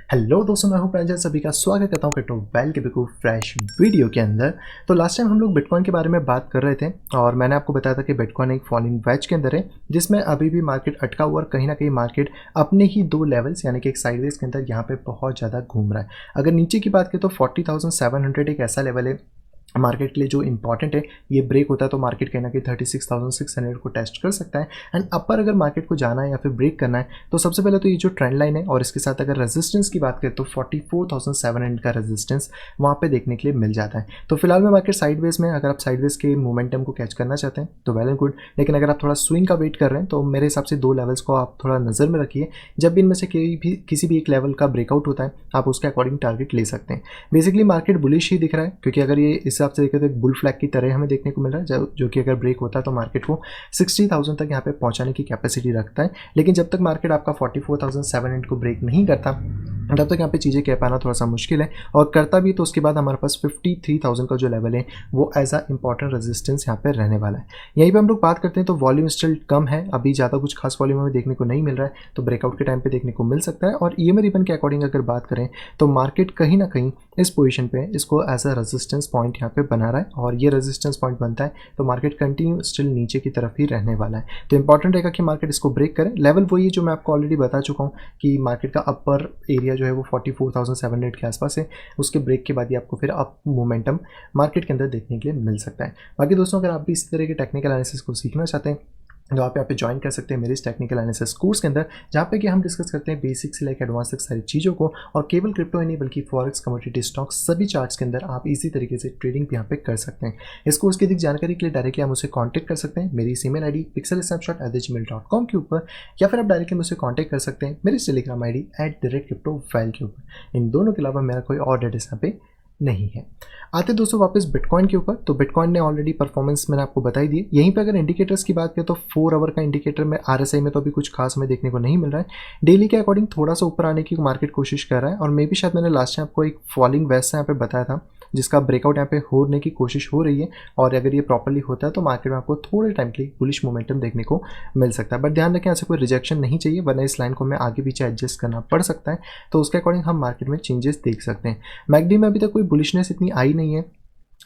Hello दोस्तों, मैं हूं प्रांजल। सभी का स्वागत करता हूं क्रिप्टो वेल के बिल्कुल फ्रेश वीडियो के अंदर। तो लास्ट टाइम हम लोग बिटकॉइन के बारे में बात कर रहे थे और मैंने आपको बताया था कि बिटकॉइन एक फॉलिंग वेज के अंदर है जिसमें अभी भी मार्केट अटका हुआ और कहीं ना कहीं मार्केट अपने ही दो लेवल्स यानी कि एक साइडवेज के अंदर यहाँ पे बहुत ज़्यादा घूम रहा है। अगर नीचे की बात करें तो 40,700 एक ऐसा लेवल है मार्केट के लिए जो इंपॉर्टेंट है। ये ब्रेक होता है तो मार्केट कहीं ना कहीं 36,600 को टेस्ट कर सकता है। एंड अपर अगर मार्केट को जाना है या फिर ब्रेक करना है तो सबसे पहले तो ये जो ट्रेंड लाइन है और इसके साथ अगर रेजिस्टेंस की बात करें तो 44,700 का रेजिस्टेंस वहाँ पे देखने के लिए मिल जाता है। तो फिलहाल में मार्केट साइडवेज में, अगर आप साइडवेज के मोमेंटम को कैच करना चाहते हैं तो वेल एंड गुड, लेकिन अगर आप थोड़ा स्विंग का वेट कर रहे हैं तो मेरे हिसाब से दो लेवल्स को आप थोड़ा नज़र में रखिए। जब भी इनमें से किसी भी एक लेवल का ब्रेकआउट होता है आप उसके अकॉर्डिंग टारगेट ले सकते हैं। बेसिकली मार्केट बुलिश ही दिख रहा है क्योंकि अगर ये इस हिसाब से देखें तो एक बुल फ्लैग की तरह हमें देखने को मिल रहा है जो कि अगर ब्रेक होता है तो मार्केट को 60,000 तक यहाँ पे पहुंचाने की कैपेसिटी रखता है। लेकिन जब तक मार्केट आपका 44,700 को ब्रेक नहीं करता तब तक यहाँ पे चीज़ें कह पाना थोड़ा सा मुश्किल है, और करता भी तो उसके बाद हमारे पास 53,000 का जो लेवल है वो एज अ इंपॉर्टेंट रेजिस्टेंस यहाँ पे रहने वाला है। यहीं पे हम लोग बात करते हैं तो वॉल्यूम स्टिल कम है, अभी ज़्यादा कुछ खास वॉल्यूम हमें देखने को नहीं मिल रहा है, तो ब्रेकआउट के टाइम पे देखने को मिल सकता है। और ईएमए रिबन के अकॉर्डिंग अगर बात करें तो मार्केट कहीं ना कहीं इस पोजीशन पे इसको एज अ रेजिस्टेंस पॉइंट यहाँ पे बना रहा है, और ये रेजिस्टेंस पॉइंट बनता है तो मार्केट कंटिन्यू स्टिल नीचे की तरफ ही रहने वाला है। तो इंपॉर्टेंट रहेगा कि मार्केट इसको ब्रेक करे। लेवल वही है जो मैं आपको ऑलरेडी बता चुका हूँ कि मार्केट का अपर एरिया जो है वो 44,700 के आसपास है। उसके ब्रेक के बाद ही आपको फिर अप मोमेंटम मार्केट के अंदर देखने के लिए मिल सकता है। बाकी दोस्तों, अगर आप भी इस तरह के टेक्निकल एनालिसिस को सीखना चाहते हैं तो आप यहाँ पे ज्वाइन कर सकते हैं मेरे इस टेक्निकल एनालिसिस कोर्स के अंदर, जहाँ पे कि हम डिस्कस करते हैं बेसिक से लेकर एडवांस तक सारी चीज़ों को, और केवल क्रिप्टो ही नहीं बल्कि फॉरेक्स, कमोडिटी, स्टॉक्स सभी चार्ट्स के अंदर आप इसी तरीके से ट्रेडिंग भी यहाँ पे कर सकते हैं। इस कोर्स की अधिक जानकारी के लिए डायरेक्टली आप मुझसे कॉन्टैक्ट कर सकते हैं मेरी ईमेल आई डी pixelsnapshot@gmail.com के ऊपर, या फिर आप डायरेक्टली मुझसे कॉन्टैक्ट कर सकते हैं मेरी टेलीग्राम आई डी @cryptoval के ऊपर। इन दोनों के अलावा मेरा कोई और एड्रेस यहाँ पे नहीं है। आते दोस्तों वापस बिटकॉइन के ऊपर। तो बिटकॉइन ने ऑलरेडी परफॉर्मेंस मैंने आपको बताई दी। यहीं पे अगर इंडिकेटर्स की बात करें तो 4 आवर का इंडिकेटर में आरएसआई में तो अभी कुछ खास हमें देखने को नहीं मिल रहा है। डेली के अकॉर्डिंग थोड़ा सा ऊपर आने की मार्केट कोशिश कर रहा है, और मे भी शायद मैंने लास्ट टाइम आपको एक फॉलिंग वेस्ट यहाँ पे बताया था जिसका ब्रेकआउट यहाँ पे होने की कोशिश हो रही है, और अगर ये प्रॉपर्ली होता है तो मार्केट में आपको थोड़े टाइम के लिए बुलिश मोमेंटम देखने को मिल सकता है। बट ध्यान रखें ऐसे कोई रिजेक्शन नहीं चाहिए, वरना इस लाइन को हमें आगे पीछे एडजस्ट करना पड़ सकता है, तो उसके अकॉर्डिंग हम मार्केट में चेंजेस देख सकते हैं। मैकडी में अभी तक कोई बुलिशनेस इतनी आई नहीं है,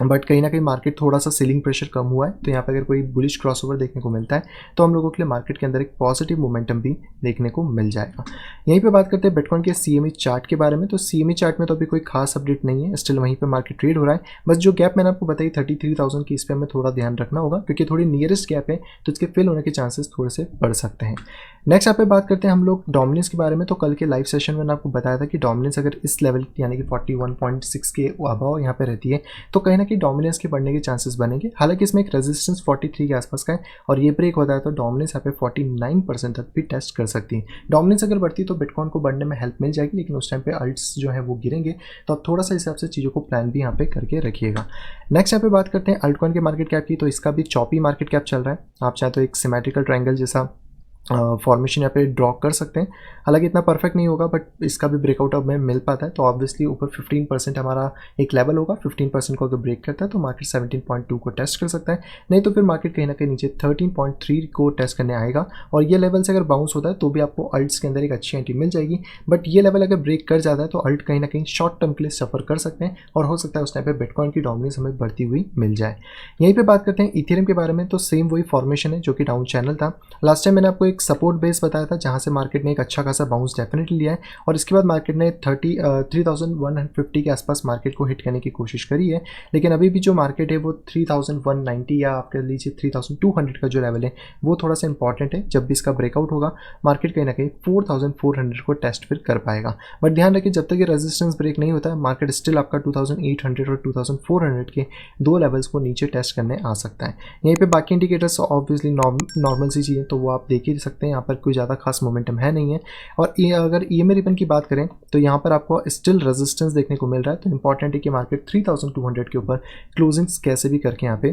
बट कहीं ना कहीं मार्केट थोड़ा सा सेलिंग प्रेशर कम हुआ है, तो यहाँ पे अगर कोई बुलिश क्रॉसओवर देखने को मिलता है तो हम लोगों के लिए मार्केट के अंदर एक पॉजिटिव मोमेंटम भी देखने को मिल जाएगा। यहीं पे बात करते हैं बिटकॉइन के सीएमई चार्ट के बारे में। तो सीएमई चार्ट में तो अभी कोई खास अपडेट नहीं है, स्टिल वहीं पे मार्केट ट्रेड हो रहा है। बस जो गैप मैंने आपको बताई 33,000 की, इस पर हमें थोड़ा ध्यान रखना होगा क्योंकि थोड़ी नियरेस्ट गैप है, तो इसके फिल होने के चांसेस थोड़े से बढ़ सकते हैं। नेक्स्ट यहाँ पे बात करते हैं हम लोग डोमिनेंस के बारे में। तो कल के लाइव सेशन में मैंने आपको बताया था कि डोमिनेंस अगर इस लेवल यानी कि 41.6 के अबव यहाँ पे रहती है तो कहीं ना कहीं डोमिनेंस के बढ़ने के चांसेस बनेंगे। हालांकि इसमें एक रेजिस्टेंस 43 के आसपास का है, और ये ब्रेक होता है तो डोमिनेंस यहाँ पे 49% तक भी टेस्ट कर सकती है। डोमिनेंस अगर बढ़ती है तो बिटकॉइन को बढ़ने में हेल्प मिल जाएगी, लेकिन उस टाइम पे अल्ट्स जो है वो गिरेंगे, तो आप थोड़ा सा हिसाब से चीज़ों को प्लान भी यहाँ पे करके रखिएगा। नेक्स्ट यहाँ पे बात करते हैं अल्टकॉइन के मार्केट कैप की। तो इसका भी चॉपी मार्केट कैप चल रहा है। आप चाहे तो एक सिमेट्रिकल ट्रायंगल जैसा फॉर्मेशन यहाँ पे ड्रॉ कर सकते हैं। हालांकि इतना परफेक्ट नहीं होगा, बट इसका भी ब्रेकआउट अब में मिल पाता है तो ऑब्वियसली ऊपर 15% हमारा एक लेवल होगा। 15% को अगर ब्रेक करता है तो मार्केट 17.2 को टेस्ट कर सकता है, नहीं तो फिर मार्केट कहीं ना कहीं नीचे 13.3 को टेस्ट करने आएगा। और ये लेवल से अगर बाउंस होता है तो भी आपको अल्ट्स के अंदर एक अच्छी एंट्री मिल जाएगी, बट ये लेवल अगर ब्रेक कर जाता है तो अल्ट कहीं ना कहीं शॉर्ट टर्म के लिए सफर कर सकते हैं, और हो सकता है उस टाइम पर बिटकॉइन की डोमिनेंस हमें बढ़ती हुई मिल जाए। यहीं पर बात करते हैं इथेरियम के बारे में। तो सेम वही फॉर्मेशन है जो कि डाउन चैनल था। लास्ट टाइम मैंने आपको एक सपोर्ट बेस बताया था जहां से मार्केट ने एक अच्छा खासा बाउंस डेफिनेटली लिया है, और इसके बाद मार्केट ने 3,150 के आसपास मार्केट को हिट करने की कोशिश करी है। लेकिन अभी भी जो मार्केट है वो 3,190 या आप कह लीजिए 3,200 का जो लेवल है वो थोड़ा सा इंपॉर्टेंट है। जब भी इसका ब्रेकआउट होगा मार्केट कहीं ना कहीं 4,400 को टेस्ट फिर कर पाएगा। बट ध्यान रखिए जब तक ये रेजिस्टेंस ब्रेक नहीं होता है मार्केट स्टिल आपका 2,800 और 2,400 के दो लेवल्स को नीचे टेस्ट करने आ सकता है। यहीं पे बाकी इंडिकेटर्स ऑब्वियसली नॉर्मल सी चीज़ें तो वो आप देख ही सकते हैं, यहाँ पर कोई ज़्यादा खास मोमेंटम है नहीं है। और अगर ईएमए रिबन की बात करें तो यहाँ पर आपको स्टिल रेजिस्टेंस देखने को मिल रहा है, तो इंपॉर्टेंट है कि मार्केट 3,200 के ऊपर क्लोजिंग्स कैसे भी करके यहाँ पे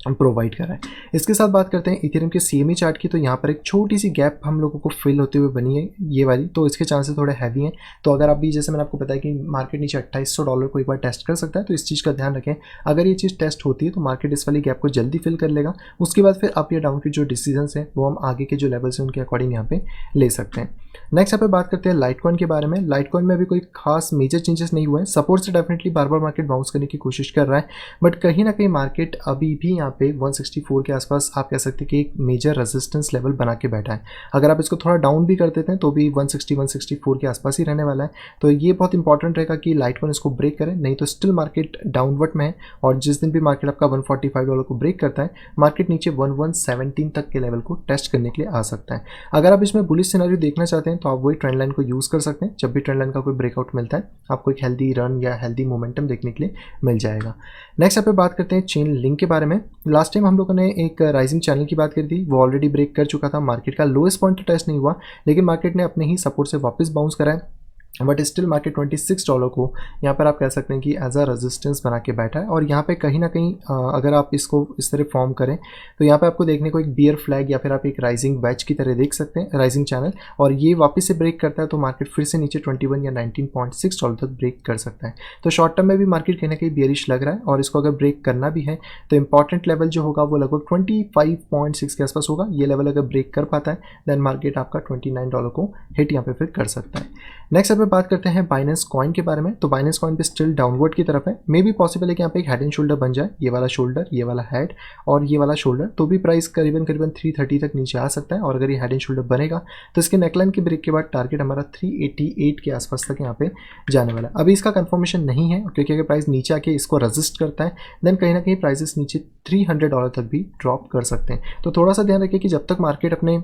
प्रोवाइड करा है। इसके साथ बात करते हैं इथेरियम के सीएमई चार्ट की, तो यहाँ पर एक छोटी सी गैप हम लोगों को फिल होते हुए बनी है ये वाली, तो इसके चांसेस थोड़े हैवी हैं। तो अगर आप भी, जैसे मैंने आपको बताया कि मार्केट नीचे $2800 को एक बार टेस्ट कर सकता है, तो इस चीज़ का ध्यान रखें। अगर ये चीज़ टेस्ट होती है तो मार्केट इस वाली गैप को जल्दी फिल कर लेगा। उसके बाद फिर अप या डाउन की जो डिसीजंस हैं वो हम आगे के जो लेवल्स हैं उनके अकॉर्डिंग यहाँ पे ले सकते हैं। नेक्स्ट यहाँ पे बात करते हैं लाइटकॉइन के बारे में। लाइटकॉइन में अभी कोई खास मेजर चेंजेस नहीं हुए हैं। सपोर्ट से डेफिनेटली बार बार मार्केट बाउंस करने की कोशिश कर रहा है, बट कहीं ना कहीं मार्केट अभी भी यहाँ पे 164 के आसपास आप कह सकते हैं कि एक मेजर रेजिस्टेंस लेवल बना के बैठा है। अगर आप इसको थोड़ा डाउन भी कर देते हैं तो भी 164 के आसपास ही रहने वाला है। तो ये बहुत इंपॉर्टेंट रहेगा कि लाइटकॉइन इसको ब्रेक करे, नहीं तो स्टिल मार्केट डाउनवर्ड में है। और जिस दिन भी मार्केट आपका $145 को ब्रेक करता है, मार्केट नीचे 1117 तक के लेवल को टेस्ट करने के लिए आ सकता है। अगर आप इसमें बुलिश सिनेरियो देखना चाहते हैं तो आप वही ट्रेंड लाइन को यूज़ कर सकते हैं। जब भी ट्रेंड लाइन का कोई ब्रेकआउट मिलता है, आपको एक हेल्दी रन या हेल्दी मोमेंटम देखने के लिए मिल जाएगा। नेक्स्ट यहाँ पे बात करते हैं चेन लिंक के बारे में। लास्ट टाइम हम लोगों ने एक राइजिंग चैनल की बात करी थी, वो ऑलरेडी ब्रेक कर चुका था। मार्केट का लोएस्ट पॉइंट तो टेस्ट नहीं हुआ, लेकिन मार्केट ने अपने ही सपोर्ट से वापस बाउंस करा है। बट स्टिल मार्केट $26 को यहाँ पर आप कह सकते हैं कि एज अ रेजिस्टेंस बना के बैठा है। और यहाँ पे कहीं ना कहीं अगर आप इसको इस तरह फॉर्म करें तो यहाँ पे आपको देखने को एक बियर फ्लैग या फिर आप एक राइजिंग वेज की तरह देख सकते हैं, राइजिंग चैनल। और ये वापस से ब्रेक करता है तो मार्केट फिर से नीचे 21 या $19.6 तक ब्रेक कर सकता है। तो शॉर्ट टर्म में भी मार्केट कहीं ना कहीं बियरिश लग रहा है, और इसको अगर ब्रेक करना भी है तो इंपॉर्टेंट लेवल जो होगा वो लगभग 25.6 के आसपास होगा। ये लेवल अगर ब्रेक कर पाता है देन मार्केट आपका $29 को हिट यहाँ पे फिर कर सकता है। नेक्स्ट अब बात करते हैं बाइनेंस कॉइन के बारे में। तो बाइनेंस कॉइन पे स्टिल डाउनवर्ड की तरफ है। मे भी पॉसिबल है कि यहाँ पे एक हेड एंड शोल्डर बन जाए, ये वाला शोल्डर, ये वाला हेड और ये वाला शोल्डर, तो भी प्राइस करीबन 330 तक नीचे आ सकता है। और अगर ये हेड एंड शोल्डर बनेगा तो इसके नेकलाइन के ब्रेक के बाद टारगेट हमारा 388 के आसपास तक यहाँ पे जाने वाला है। अभी इसका कंफर्मेशन नहीं है, क्योंकि अगर प्राइस नीचे आके इसको रेजिस्ट करता है देन कहीं ना कहीं प्राइसेस नीचे $300 तक भी ड्रॉप कर सकते हैं। तो थोड़ा सा ध्यान रखिए कि जब तक मार्केट अपने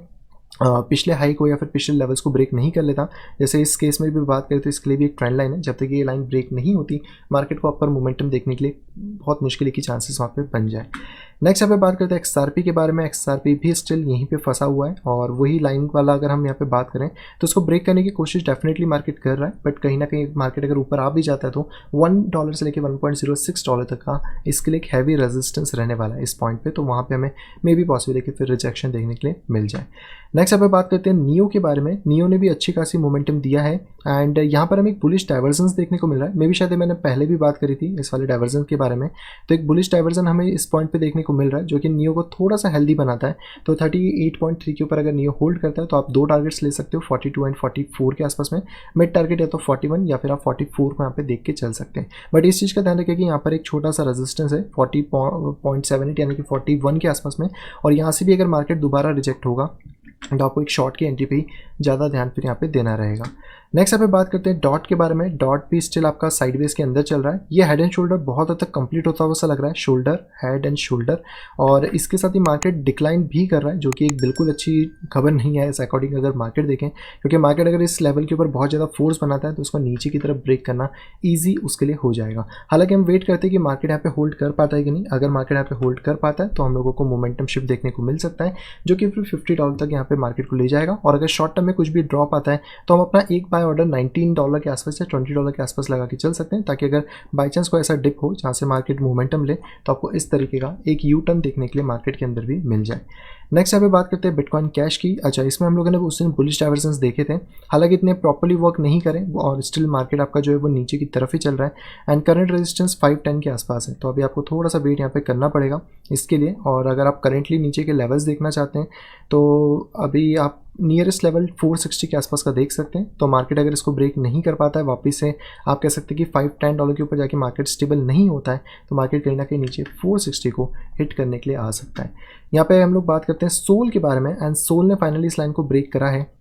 पिछले हाई को या फिर पिछले लेवल्स को ब्रेक नहीं कर लेता, जैसे इस केस में भी बात करें तो इसके लिए भी एक ट्रेंड लाइन है, जब तक ये लाइन ब्रेक नहीं होती मार्केट को अपर मोमेंटम देखने के लिए बहुत मुश्किल है कि चांसेस वहाँ पे बन जाए। नेक्स्ट यहाँ पे बात करते हैं XRP के बारे में। XRP भी स्टिल यहीं पे फंसा हुआ है, और वही लाइन वाला अगर हम यहाँ पे बात करें तो उसको ब्रेक करने की कोशिश डेफिनेटली मार्केट कर रहा है। बट कहीं ना कहीं मार्केट अगर ऊपर आ भी जाता है तो $1 से लेकर $1.06 तक का इसके लिए एक हैवी रेजिस्टेंस रहने वाला है इस पॉइंट पे। तो वहाँ पे हमें मे भी पॉसिबल है कि फिर रिजेक्शन देखने के लिए मिल जाए। नेक्स्ट यहाँ पे बात करते हैं नियो के बारे में। नियो ने भी अच्छी खासी मोमेंटम दिया है, एंड यहाँ पर हमें एक बुलिश डाइवर्जेंस देखने को मिल रहा है। मे भी शायद मैंने पहले भी बात करी थी इस वाले डाइवर्जन के बारे में। तो एक बुलिश डाइवर्जन हमें इस पॉइंट पे देखने को मिल रहा है, जो कि नियो को थोड़ा सा हेल्दी बनाता है। तो 38.3 के ऊपर अगर नियो होल्ड करता है तो आप दो टारगेट्स ले सकते हो, 42 एंड 44 के आसपास में। मिड टारगेट या तो 41 या फिर आप 44 को यहाँ पे देख के चल सकते हैं। बट इस चीज़ का ध्यान रखिए कि यहाँ पर एक छोटा सा रेजिस्टेंस है 40.78 यानी कि 41 के आसपास में, और यहाँ से भी अगर मार्केट दोबारा रिजेक्ट होगा तो आपको एक शॉर्ट की एंट्री पे ही ज़्यादा ध्यान फिर यहाँ पे देना रहेगा। नेक्स्ट यहाँ पे बात करते हैं डॉट के बारे में। डॉट भी स्टिल आपका साइडवेज के अंदर चल रहा है। ये हेड एंड शोल्डर बहुत हद तक कंप्लीट होता हुआ सा लग रहा है, शोल्डर, हेड एंड शोल्डर, और इसके साथ ही मार्केट डिक्लाइन भी कर रहा है, जो कि एक बिल्कुल अच्छी खबर नहीं है इस अकॉर्डिंग अगर मार्केट देखें, क्योंकि मार्केट अगर इस लेवल के ऊपर बहुत ज़्यादा फोर्स बनाता है तो उसको नीचे की तरफ ब्रेक करना ईजी उसके लिए हो जाएगा। हालांकि हम वेट करते हैं कि मार्केट यहाँ पे होल्ड कर पाता है कि नहीं। अगर मार्केट यहाँ पे होल्ड कर पाता है तो हम लोगों को मोमेंटम शिफ्ट देखने को मिल सकता है, जो कि फिर $50 तक यहाँ पे मार्केट को ले जाएगा। और अगर शॉर्ट टर्म में कुछ भी ड्रॉप आता है तो हम अपना एक बाय ऑर्डर $19 के आसपास या $20 के आसपास लगा के चल सकते हैं, ताकि अगर बाई चांस कोई ऐसा डिप हो जहाँ से मार्केट मोमेंटम ले तो आपको इस तरीके का एक यू टर्न देखने के लिए मार्केट के अंदर भी मिल जाए। नेक्स्ट यहाँ पे बात करते हैं बिटकॉइन कैश की। अच्छा, इसमें हम लोगों ने उस दिन बुलिश डाइवर्जेंस देखे थे, हालांकि इतने प्रॉपर्ली वर्क नहीं करें और स्टिल मार्केट आपका जो है वो नीचे की तरफ ही चल रहा है, एंड करंट रेजिस्टेंस 510 के आसपास है। तो अभी आपको थोड़ा सा वेट यहाँ पे करना पड़ेगा इसके लिए। और अगर आप करेंटली नीचे के लेवल्स देखना चाहते हैं तो अभी आप नियरेस्ट लेवल 460 के आसपास का देख सकते हैं। तो मार्केट अगर इसको ब्रेक नहीं कर पाता है वापस से, आप कह सकते हैं कि $5-10 के ऊपर जाके मार्केट स्टेबल नहीं होता है, तो मार्केट कहीं ना कहीं नीचे 460 को हिट करने के लिए आ सकता है। यहाँ पे हम लोग बात करते हैं सोल के बारे में, एंड सोल ने फाइनली इस लाइन को ब्रेक करा है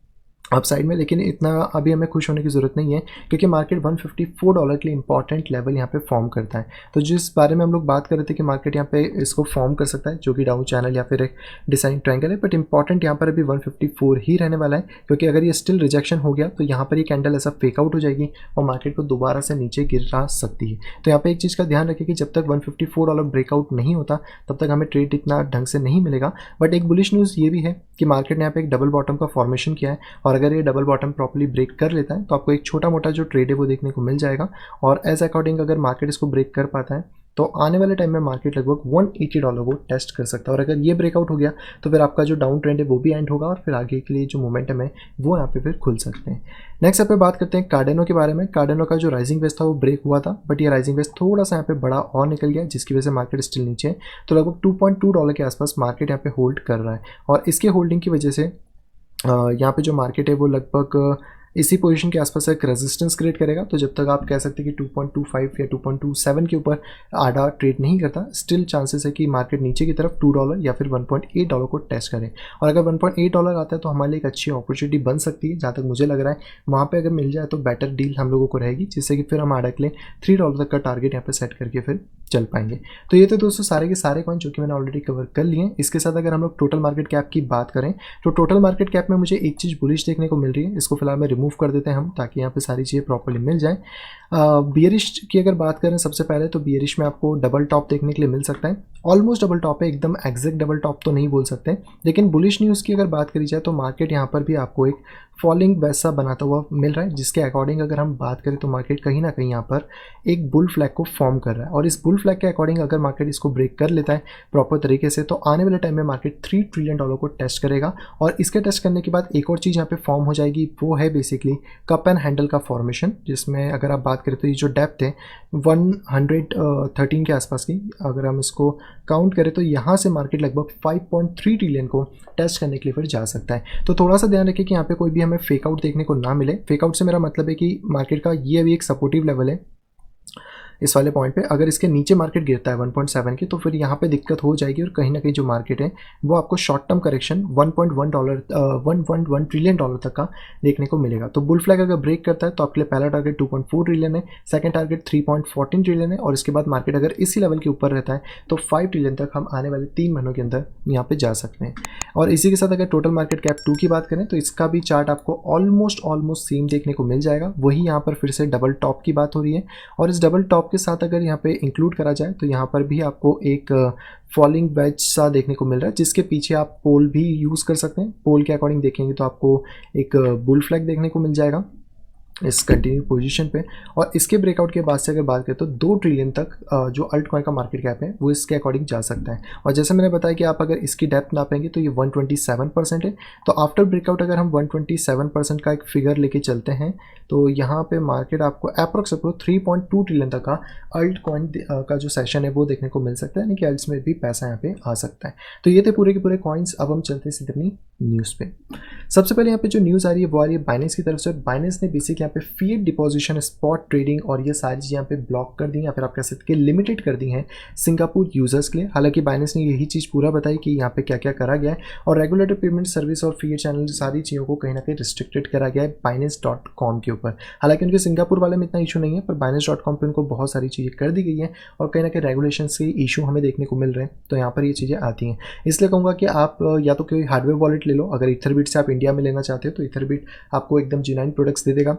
अप साइड में, लेकिन इतना अभी हमें खुश होने की ज़रूरत नहीं है, क्योंकि मार्केट $154 के लिए इंपॉर्टेंट लेवल यहाँ पे फॉर्म करता है। तो जिस बारे में हम लोग बात कर रहे थे कि मार्केट यहाँ पे इसको फॉर्म कर सकता है, जो कि डाउन चैनल या फिर एक डिसाइन ट्रायंगल है, बट इंपॉर्टेंट यहाँ पर अभी 154 ही रहने वाला है, क्योंकि अगर ये स्टिल रिजेक्शन हो गया तो यहाँ पर ये कैंडल ऐसा फेक आउट हो जाएगी और मार्केट को दोबारा से नीचे गिरा सकती है। तो यहाँ पर एक चीज़ का ध्यान रखिए कि जब तक $154 ब्रेकआउट नहीं होता तब तक हमें ट्रेड इतना ढंग से नहीं मिलेगा। बट एक बुलिश न्यूज़ ये भी है कि मार्केट ने यहाँ पे एक डबल बॉटम का फॉर्मेशन किया है, और अगर ये डबल बॉटम प्रॉपर्ली ब्रेक कर लेता है तो आपको एक छोटा मोटा जो ट्रेड है वो देखने को मिल जाएगा। और एज अकॉर्डिंग अगर मार्केट इसको ब्रेक कर पाता है तो आने वाले टाइम में मार्केट लगभग $180 को टेस्ट कर सकता है, और अगर ये ब्रेकआउट हो गया तो फिर आपका जो डाउन ट्रेंड है वो भी एंड होगा, और फिर आगे के लिए जो मोमेंटम है वो यहाँ पे फिर खुल सकते हैं। नेक्स्ट यहाँ पे बात करते हैं कार्डेनो के बारे में। कार्डेनो का जो राइजिंग वेज था वो ब्रेक हुआ था, बट ये राइजिंग वेज थोड़ा सा यहाँ पे बड़ा और निकल गया, जिसकी वजह से मार्केट स्टिल नीचे है। तो लगभग $2.2 के आसपास मार्केट यहाँ पे होल्ड कर रहा है, और इसके होल्डिंग की वजह से यहाँ पे जो मार्केट है वो लगभग इसी पोजीशन के आसपास एक रेजिस्टेंस क्रिएट करेगा। तो जब तक आप कह सकते हैं कि 2.25 या 2.27 के ऊपर आधा ट्रेड नहीं करता, स्टिल चांसेस है कि मार्केट नीचे की तरफ $2 या फिर $1.8 को टेस्ट करे। और अगर $1.8 आता है तो हमारे लिए एक अच्छी अपॉर्चुनिटी बन सकती है, जहाँ तक मुझे लग रहा है वहाँ पे अगर मिल जाए तो बेटर डील हम लोगों को रहेगी, जिससे कि फिर हम आधा के लिए $3 तक का टारगेट यहाँ पे सेट करके फिर चल पाएंगे। तो ये तो दोस्तों सारे के सारे कॉइन जो कि मैंने ऑलरेडी कवर कर लिए हैं। इसके साथ अगर हम लोग टोटल मार्केट कैप की बात करें तो टोटल मार्केट कैप में मुझे एक चीज़ बुलिश देखने को मिल रही है, इसको फिलहाल में रिमूव कर देते हैं हम, ताकि यहाँ पे सारी चीज़ें प्रॉपर्ली मिल जाएं। बियरिश की अगर बात करें सबसे पहले, तो बियरिश में आपको डबल टॉप देखने के लिए मिल सकता है, ऑलमोस्ट डबल टॉप है, एकदम एग्जैक्ट डबल टॉप तो नहीं बोल सकते। लेकिन बुलिश न्यूज़ की अगर बात करी जाए तो मार्केट यहाँ पर भी आपको एक फॉलिंग वैसा बनाता हुआ मिल रहा है, जिसके अकॉर्डिंग अगर हम बात करें तो मार्केट कहीं ना कहीं यहाँ पर एक बुल फ्लैग को फॉर्म कर रहा है। और इस बुल फ्लैग के अकॉर्डिंग अगर मार्केट इसको ब्रेक कर लेता है प्रॉपर तरीके से, तो आने वाले टाइम में मार्केट $3 ट्रिलियन को टेस्ट करेगा। और इसके टेस्ट करने के बाद एक और चीज़ यहाँ पे फॉर्म हो जाएगी, वो है बेसिकली कप एंड हैंडल का फॉर्मेशन, जिसमें अगर आप बात करें तो ये जो डेप्थ है 113 के आसपास की, अगर हम इसको काउंट करें तो यहाँ से मार्केट लगभग 5.3 ट्रिलियन को टेस्ट करने के लिए फिर जा सकता है। तो थोड़ा सा ध्यान रखिए कि यहाँ पे कोई भी हमें फेक आउट देखने को ना मिले। फेक आउट से मेरा मतलब है कि मार्केट का ये अभी एक सपोर्टिव लेवल है इस वाले पॉइंट पे, अगर इसके नीचे मार्केट गिरता है 1.7 की, तो फिर यहाँ पे दिक्कत हो जाएगी, और कहीं ना कहीं जो मार्केट है वो आपको short term correction 1.1 trillion dollar तक का देखने को मिलेगा। तो बुल फ्लैग अगर ब्रेक करता है तो आपके लिए पहला टारगेट 2.4 ट्रिलियन है, सेकंड टारगेट 3.14 ट्रिलियन है, और इसके बाद मार्केट अगर इसी लेवल के ऊपर रहता है तो 5 ट्रिलियन तक हम आने वाले 3 महीनों के अंदर यहाँ पे जा सकते हैं। और इसी के साथ अगर टोटल मार्केट कैप 2 की बात करें तो इसका भी चार्ट आपको ऑलमोस्ट सेम देखने को मिल जाएगा। वही यहाँ पर फिर से डबल टॉप की बात हो रही है, और इस डबल टॉप के साथ अगर यहाँ पे इंक्लूड करा जाए तो यहाँ पर भी आपको एक फॉलिंग वेज सा देखने को मिल रहा है, जिसके पीछे आप पोल भी यूज़ कर सकते हैं। पोल के अकॉर्डिंग देखेंगे तो आपको एक बुल फ्लैग देखने को मिल जाएगा इस कंटिन्यू पोजीशन पे। और इसके ब्रेकआउट के बाद से अगर बात करें तो 2 ट्रिलियन तक जो अल्ट कॉइन का मार्केट कैप है वो इसके अकॉर्डिंग जा सकता है। और जैसे मैंने बताया कि आप अगर इसकी डेप्थ नापेंगे तो ये 127% है। तो आफ्टर ब्रेकआउट अगर हम 127% का एक फिगर लेके चलते हैं तो यहाँ पे मार्केट आपको अप्रोक्स 3.2 ट्रिलियन तक का अल्ट कॉइन का जो सेशन है वो देखने को मिल सकता है, यानी कि अल्ट्स में भी पैसा यहाँ पे आ सकता है। तो ये थे पूरे के पूरे कॉइन्स। अब हम चलते हैं सीधे अपनी न्यूज़ पे। सबसे पहले यहाँ पे जो न्यूज़ आ रही है वो आ रही है बाइनेंस की तरफ से। बाइनेंस ने बेसिकली यहाँ पे फिएट डिपोजिशन, स्पॉट ट्रेडिंग और ये सारी चीज़ें यहाँ पे ब्लॉक कर दी, या फिर आप कह सकते हैं कि लिमिटेड कर दी हैं सिंगापुर यूजर्स के लिए। हालांकि बाइनेंस ने यही चीज़ पूरा बताई कि यहाँ पे क्या क्या करा गया है, और रेगुलेटर पेमेंट सर्विस और फिएट चैनल सारी चीज़ों को कहीं ना कहीं रिस्ट्रिक्टेड करा गया है Binance.com के ऊपर। हालांकि उनके सिंगापुर वाले में इतना इशू नहीं है, पर Binance.com पे उनको बहुत सारी चीज़ें कर दी गई हैं, और कहीं ना कहीं रेगुलेशन के इशू हमें देखने को मिल रहे हैं। तो यहाँ पर ये चीज़ें आती हैं। इसलिए कहूँगा कि आप या तो कोई हार्डवेयर वॉलेट ले लो, अगर इथरबिट से आप इंडिया में लेना चाहते हो तो इथरबिट आपको एकदम जेन्युइन प्रोडक्ट्स दे देगा,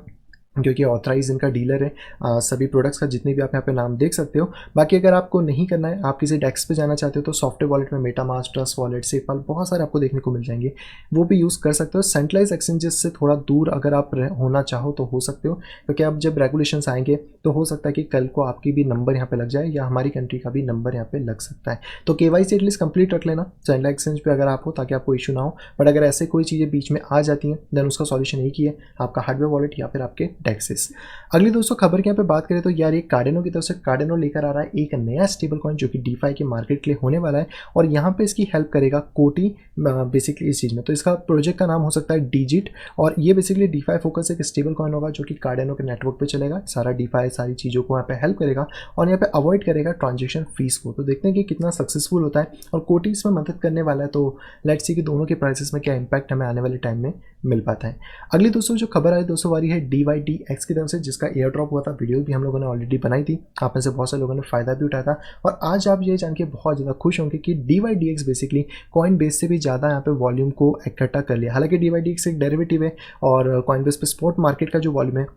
क्योंकि ऑथराइज इनका डीलर है सभी प्रोडक्ट्स का, जितने भी आप यहाँ पे नाम देख सकते हो। बाकी अगर आपको नहीं करना है, आप किसी डेस्क पे जाना चाहते हो, तो सॉफ्टवेयर वॉलेट में मेटामास्क, ट्रस्ट वॉलेट, सेफल बहुत सारे आपको देखने को मिल जाएंगे, वो भी यूज़ कर सकते हो। सेंट्रलाइज एक्सचेंजेस से थोड़ा दूर अगर आप होना चाहो तो हो सकते हो, क्योंकि अब जब रेगुलेशंस आएंगे तो हो सकता है कि कल को आपकी भी नंबर यहाँ पे लग जाए, या हमारी कंट्री का भी नंबर यहाँ पे लग सकता है। तो KYC एटलीस्ट कंप्लीट रख लेना सेंट्रल एक्सचेंज पे अगर आप हो, ताकि आपको इशू ना हो। बट अगर ऐसे कोई चीज़ें बीच में आ जाती हैं देन उसका सॉल्यूशन एक ही है, आपका हार्डवेयर वॉलेट या फिर आपके डेक्सेस। अगली दोस्तों खबर के यहाँ पे बात करें तो यार ये कार्डेनो की तरफ से कार्डेनो लेकर आ रहा है एक नया स्टेबल कॉइन जो कि डीफाई के मार्केट के लिए होने वाला है, और यहाँ पे इसकी हेल्प करेगा कोटी बेसिकली इस चीज़ में। तो इसका प्रोजेक्ट का नाम हो सकता है डिजिट, और ये बेसिकली डीफाई फोकस एक स्टेबल कॉइन होगा जो कि कार्डेनो के नेटवर्क पे चलेगा। सारा डीफाई सारी चीज़ों को यहाँ पे हेल्प करेगा, और यहाँ पे अवॉइड करेगा ट्रांजेक्शन फीस को। तो देखते हैं कि कितना सक्सेसफुल होता है, और कोटी इसमें मदद करने वाला है। तो लेट्स सी कि दोनों के प्राइसेस में क्या इंपैक्ट हमें आने वाले टाइम में मिल पाता है। अगली दोस्तों जो खबर आई दोस्तों वाली है DYDX की तरफ से, जिसका एयर ड्रॉप हुआ था। वीडियो भी हम लोगों ने ऑलरेडी बनाई थी, आप में से बहुत सारे लोगों ने फ़ायदा भी उठाया था, और आज आप ये जान के बहुत ज़्यादा खुश होंगे कि DYDX बेसिकली कॉइन बेस से भी ज़्यादा यहाँ पे वॉल्यूम को इकट्ठा कर लिया। हालांकि DYDX एक डेरिवेटिव है, और कॉइन बेस पे स्पॉट मार्केट का जो वॉल्यूम है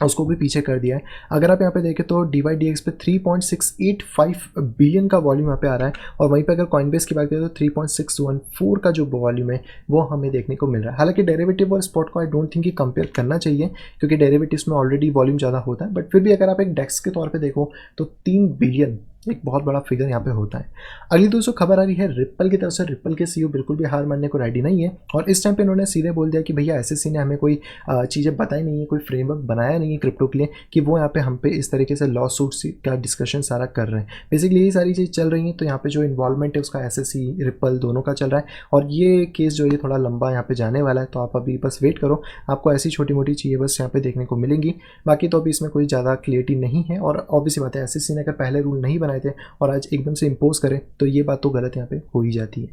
उसको भी पीछे कर दिया है। अगर आप यहाँ पे देखें तो DYDX पे 3.685 बिलियन का वॉल्यूम यहाँ पे आ रहा है, और वहीं पे अगर कॉइनबेस की बात करें तो 3.614 का जो वॉल्यूम है वो हमें देखने को मिल रहा है। हालांकि डेरिवेटिव और स्पॉट को आई डोंट थिंक कि कंपेयर करना चाहिए, क्योंकि डेरिवेटिव्स में ऑलरेडी वॉल्यूम ज़्यादा होता है, बट फिर भी अगर आप एक डेक्स के तौर पर देखो तो 3 बिलियन एक बहुत बड़ा फिगर यहाँ पे होता है। अगली दोस्तों खबर आ रही है रिप्पल की तरफ से। रिप्पल के सीईओ बिल्कुल भी हार मानने को रेडी नहीं है और इस टाइम पे इन्होंने सीधे बोल दिया कि भैया एसएससी ने हमें कोई चीज़ें बताई नहीं है, कोई फ्रेमवर्क बनाया नहीं है क्रिप्टो के लिए कि वो यहाँ पे हम पे इस तरीके से लॉ सूट्स का डिस्कशन सारा कर रहे हैं। बेसिकली यही सारी चीज़ चल रही है। तो यहाँ पे जो इन्वॉल्वमेंट है उसका एसएससी रिप्पल दोनों का चल रहा है और ये केस जो है थोड़ा लंबा यहाँ पे जाने वाला है। तो आप अभी बस वेट करो, आपको ऐसी छोटी मोटी चीज़ें बस यहाँ पे देखने को मिलेंगी। बाकी तो अभी इसमें कोई ज़्यादा क्लियरिटी नहीं है और ऑब्वियसली बात है एसएससी ने अगर पहले रूल नहीं बनाए थे और आज एकदम से इम्पोज करें तो ये बात तो गलत यहाँ पे हो ही जाती है।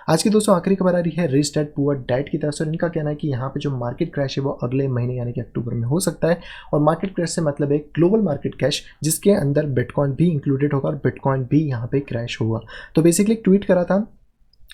आज की दोस्तों आखिरी खबर आ रही है रिच डैड पुअर डैड की तरफ से। इनका कहना है कि यहाँ पे जो मार्केट क्रैश है वो अगले महीने यानी कि अक्टूबर में हो सकता है और मार्केट क्रैश से मतलब है ग्लोबल मार्केट क्रैश जिसके अंदर बिटकॉइन भी इंक्लूडेड होगा और बिटकॉइन भी यहाँ पे क्रैश होगा। तो बेसिकली एक ट्वीट करा था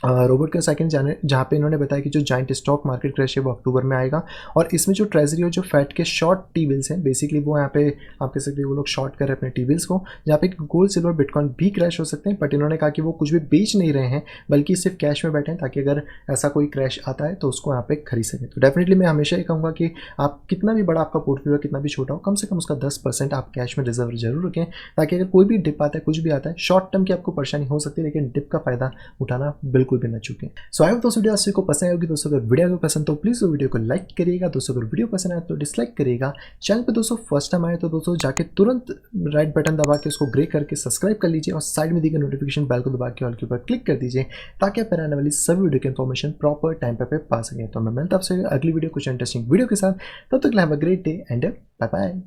रोबोट का सेकंड जाने जहाँ पे इन्होंने बताया कि जो जाइंट स्टॉक मार्केट क्रैश है वो अक्टूबर में आएगा और इसमें जो ट्रेजरी और जो फैट के शॉर्ट टी बिल्स हैं बेसिकली वो यहाँ पे आप कह सकते हैं वो लोग शॉर्ट कर रहे हैं अपने टी बिल्स को, जहाँ पे गोल्ड सिल्वर बिटकॉइन भी क्रैश हो सकते हैं। बट इन्होंने कहा कि वो कुछ भी बेच नहीं रहे हैं बल्कि सिर्फ कैश में बैठे हैं ताकि अगर ऐसा कोई क्रैश आता है तो उसको यहाँ पे खरीद सकें। तो डेफिनेटली मैं हमेशा ये कहूँगा कि आप कितना भी बड़ा आपका पोर्टफोलियो कितना भी छोटा हो कम से कम उसका 10% आप कैश में रिजर्व जरूर रखें ताकि अगर कोई भी डिप आता है कुछ भी आता है शॉर्ट टर्म की आपको परेशानी हो सकती है लेकिन डिप का फायदा उठाना बिल्कुल भी न चुकें। सो आई होप दोस्तों वीडियो आपको पसंद आएगी। दोस्तों अगर वीडियो को पसंद तो प्लीज़ वीडियो को लाइक करिएगा। दोस्तों अगर वीडियो पसंद आए तो डिसलाइक करिएगा। चैनल पे दोस्तों फर्स्ट टाइम आए तो दोस्तों जाके तुरंत राइट बटन दबा के उसको ग्रे करके सब्सक्राइब कर लीजिए और साइड में दी गई नोटिफिकेशन बेल को दबा के ऑल के ऊपर क्लिक कर दीजिए ताकि आप आने वाली सभी वीडियो की इन्फॉर्मेशन प्रॉपर टाइम पे पा सकें। तो मैं मिलता हूं आपसे अगली वीडियो कुछ इंटरेस्टिंग वीडियो के साथ। तब तक have a great day and bye bye.